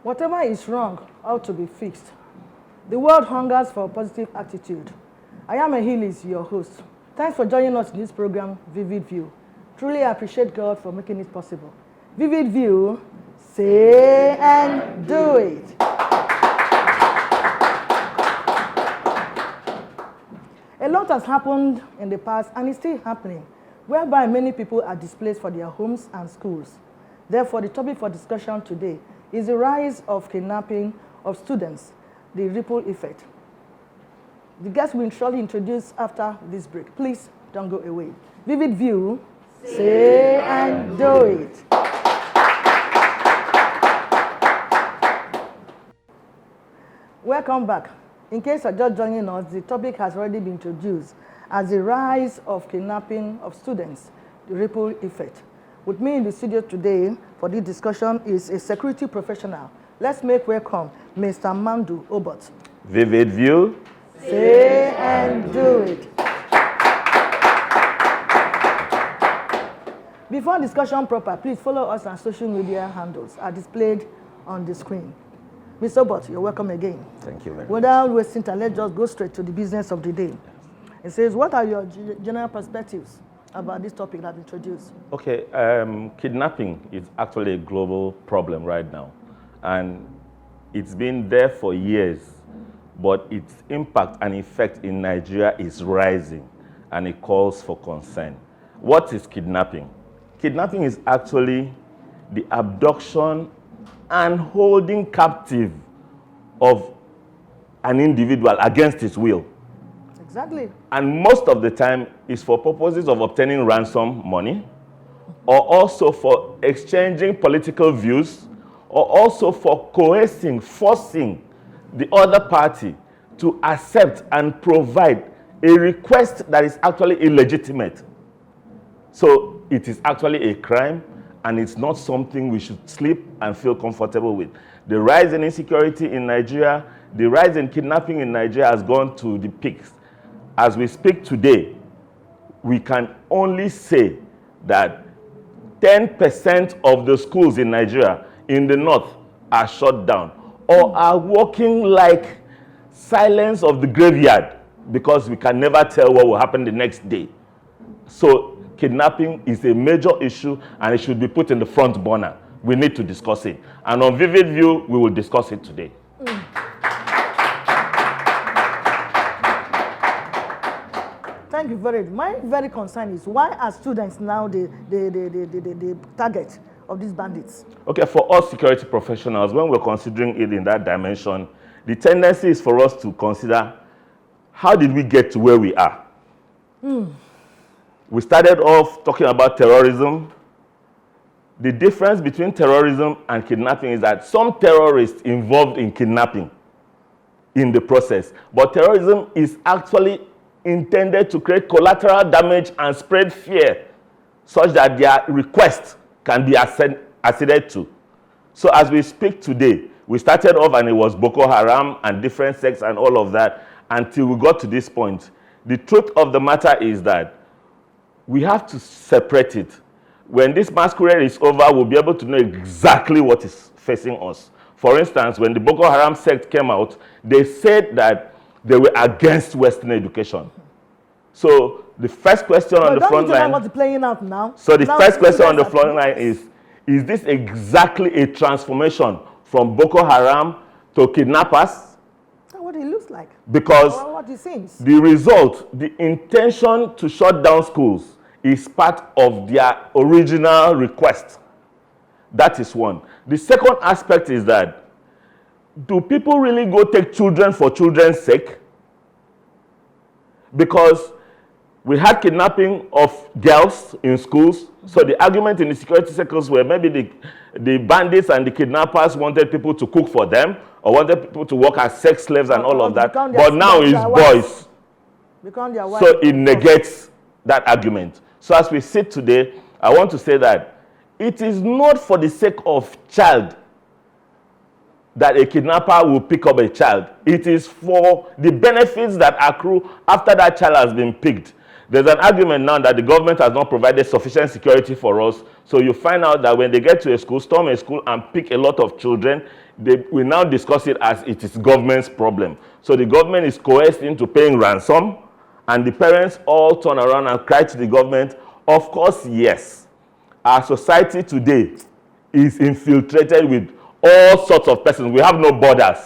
Whatever is wrong ought to be fixed. The world hungers for a positive attitude. I am Ahilis, your host. Thanks for joining us in this program, Vivid View. Truly I appreciate God for making it possible. Vivid View, say and do it. A lot has happened in the past and is still happening, whereby many people are displaced for their homes and schools. Therefore, the topic for discussion today is the rise of kidnapping of students, the ripple effect. The guests will shortly introduce after this break. Please don't go away. Vivid View, say and do it. Welcome back. In case you're just joining us, the topic has already been introduced as the rise of kidnapping of students, the ripple effect. With me in the studio today for this discussion is a security professional. Let's make welcome Mr. Mandu Obot. Vivid View, say and do it. Before discussion proper, please follow us on social media handles are displayed on the screen. Mr. Obot, you're welcome again. Thank you very much. Without wasting time, let's just go straight to the business of the day. It says, what are your general perspectives about this topic that I've introduced? Okay, kidnapping is actually a global problem right now. And it's been there for years, but its impact and effect in Nigeria is rising, and it calls for concern. What is kidnapping? Kidnapping is actually the abduction and holding captive of an individual against his will. Exactly. And most of the time is for purposes of obtaining ransom money, or also for exchanging political views, or also for coercing, forcing the other party to accept and provide a request that is actually illegitimate. So it is actually a crime, and it's not something we should sleep and feel comfortable with. The rise in insecurity in Nigeria, the rise in kidnapping in Nigeria has gone to the peaks. As we speak today, we can only say that 10% of the schools in Nigeria in the north are shut down or are working like silence of the graveyard because we can never tell what will happen the next day. So kidnapping is a major issue and it should be put in the front burner. We need to discuss it. And on Vivid View, we will discuss it today. Thank you very much. My very concern is why are students now the target of these bandits? Okay, for us security professionals, when we're considering it in that dimension, the tendency is for us to consider how did we get to where we are? We started off talking about terrorism. The difference between terrorism and kidnapping is that some terrorists involved in kidnapping in the process, but terrorism is actually intended to create collateral damage and spread fear such that their request can be acceded to. So as we speak today, we started off and it was Boko Haram and different sects and all of that until we got to this point. The truth of the matter is that we have to separate it. When this masquerade is over, we'll be able to know exactly what is facing us. For instance, when the Boko Haram sect came out, they said that they were against Western education. So the first question on the front line. What's playing out now? So the first question on the front line is this exactly a transformation from Boko Haram to kidnappers? That's what it looks like. Because what it seems. The result, the intention to shut down schools is part of their original request. That is one. The second aspect is that, do people really go take children for children's sake? Because we had kidnapping of girls in schools. So the argument in the security circles were maybe the bandits and the kidnappers wanted people to cook for them or wanted people to work as sex slaves and all of that. But now it's boys. So it negates that argument. So as we sit today, I want to say that it is not for the sake of child that a kidnapper will pick up a child. It is for the benefits that accrue after that child has been picked. There's an argument now that the government has not provided sufficient security for us. So you find out that when they get to a school, storm a school, and pick a lot of children, we now discuss it as it is government's problem. So the government is coerced into paying ransom, and the parents all turn around and cry to the government. Of course, yes. Our society today is infiltrated with all sorts of persons. We have no borders.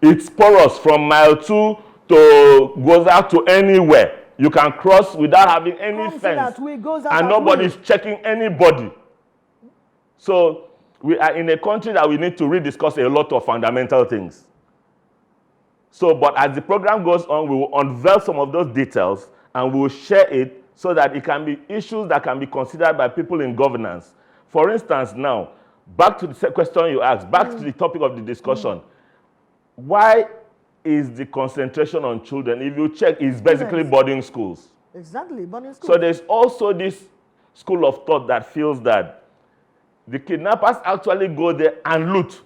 It's porous from mile 2 to goes out to anywhere. You can cross without having any fence. And nobody's checking anybody. So we are in a country that we need to rediscuss a lot of fundamental things. So, but as the program goes on, we will unveil some of those details and we will share it so that it can be issues that can be considered by people in governance. For instance, now, back to the question you asked, back to the topic of the discussion. Why is the concentration on children? If you check, it's basically boarding schools. Exactly, boarding schools. So there's also this school of thought that feels that the kidnappers actually go there and loot.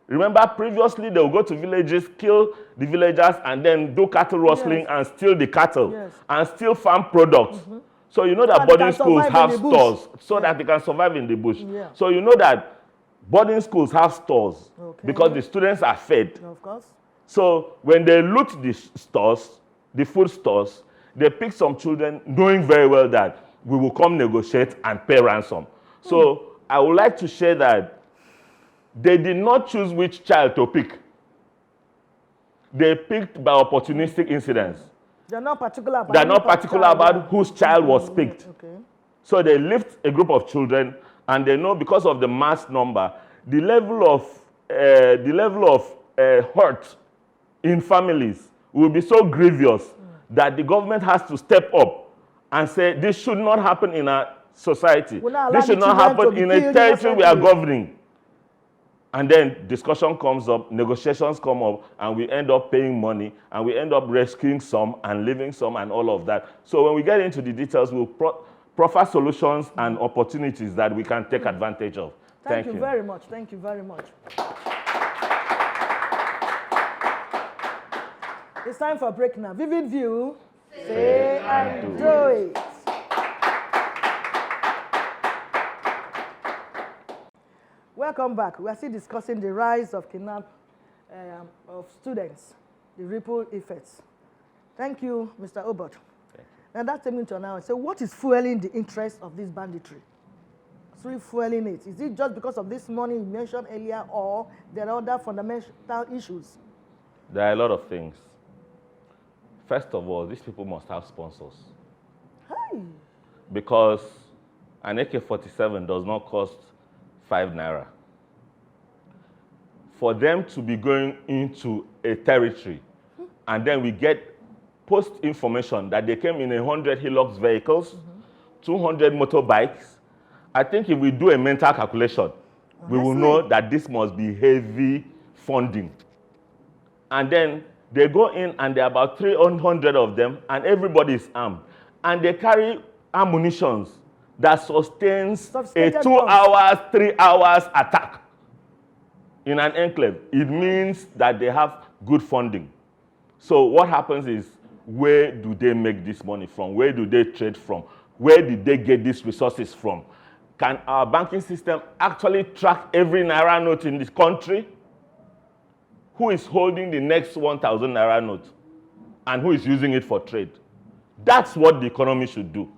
Remember, previously they would go to villages, kill the villagers, and then do cattle rustling and steal the cattle and steal farm products. So you know that boarding schools have stores so that they can survive in the bush. So you know that boarding schools have stores because the students are fed. Of course. So when they loot the stores, the food stores, they pick some children knowing very well that we will come negotiate and pay ransom. So I would like to share that they did not choose which child to pick. They picked by opportunistic incidents. They're not particular about, whose child was picked. So they lift a group of children, and they know because of the mass number, the level of hurt in families will be so grievous that the government has to step up and say this should not happen in our society. This should not happen in a territory we are governing. And then discussion comes up, negotiations come up, and we end up paying money, and we end up rescuing some and leaving some and all of that. So when we get into the details, we'll proffer solutions and opportunities that we can take advantage of. Thank you very much. Thank you very much. It's time for a break now. Vivid View, say and do it. Welcome back. We are still discussing the rise of kidnap of students, the ripple effects. Thank you, Mr. Obot. And that takes me to now. So what is fueling the interest of this banditry? What's fueling it? Is it just because of this money you mentioned earlier, or there are other fundamental issues? There are a lot of things. First of all, these people must have sponsors. Hey. Because an AK-47 does not cost 5 naira. For them to be going into a territory, and then we get post information that they came in 100 Hilux vehicles, 200 motorbikes. I think if we do a mental calculation, we will know that this must be heavy funding. And then they go in and there are about 300 of them, and everybody is armed. And they carry ammunition that sustains a 2 hours, 3 hours attack in an enclave. It means that they have good funding. So what happens is, where do they make this money from? Where do they trade from? Where did they get these resources from? Can our banking system actually track every naira note in this country? Who is holding the next 1,000 naira note? And who is using it for trade? That's what the economy should do.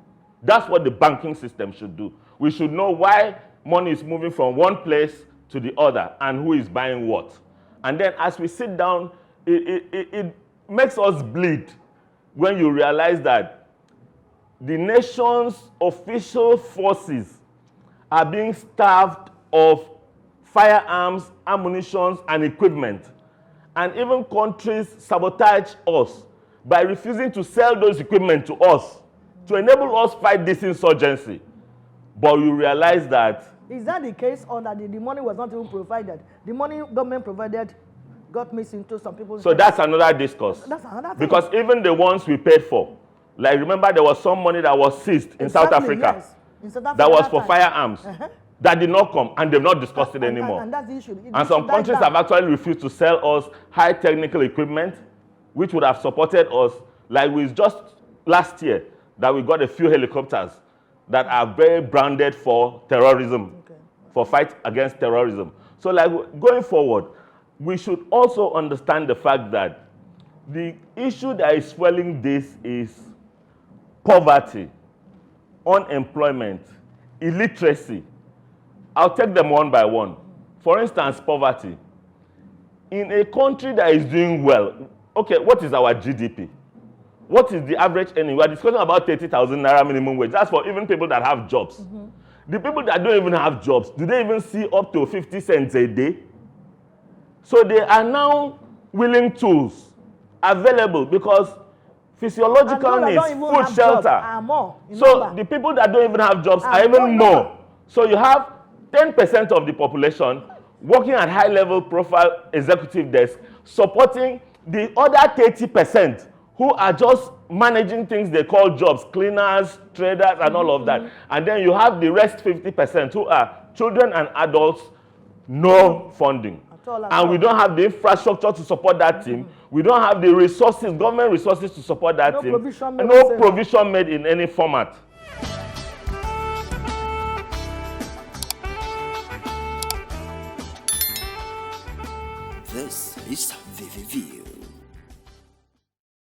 That's what the banking system should do. We should know why money is moving from one place to the other and who is buying what. And then as we sit down, it makes us bleed when you realize that the nation's official forces are being starved of firearms, ammunition, and equipment. And even countries sabotage us by refusing to sell those equipment to us to enable us fight this insurgency. But you realize that... Is that the case, or that the money was not even provided? The money government provided got missing to some people. So that's another discourse. That's another thing. Because even the ones we paid for, like remember there was some money that was seized in South Africa. Yes. In South Africa, that was for firearms. That did not come, and they've not discussed it anymore. And that's the issue. And some countries have actually refused to sell us high technical equipment, which would have supported us, Like we just last year that we got a few helicopters that are very branded for terrorism, for fight against terrorism. So like going forward, we should also understand the fact that the issue that is fueling this is poverty, unemployment, illiteracy. I'll take them one by one. For instance, poverty. In a country that is doing well, okay, what is our GDP? What is the average earning? We are discussing about 30,000 naira minimum wage. That's for even people that have jobs. The people that don't even have jobs, do they even see up to 50 cents a day? So they are now willing tools available because physiological needs, food, shelter. So the people that don't even have jobs are even more. So you have 10% of the population working at high-level profile executive desk, supporting the other 30% who are just managing things they call jobs, cleaners, traders, and all of that. And then you have the rest 50% who are children and adults, no funding. And we don't have the infrastructure to support that team. We don't have the resources, government resources to support that team. And no provision made in any format. This is VVView.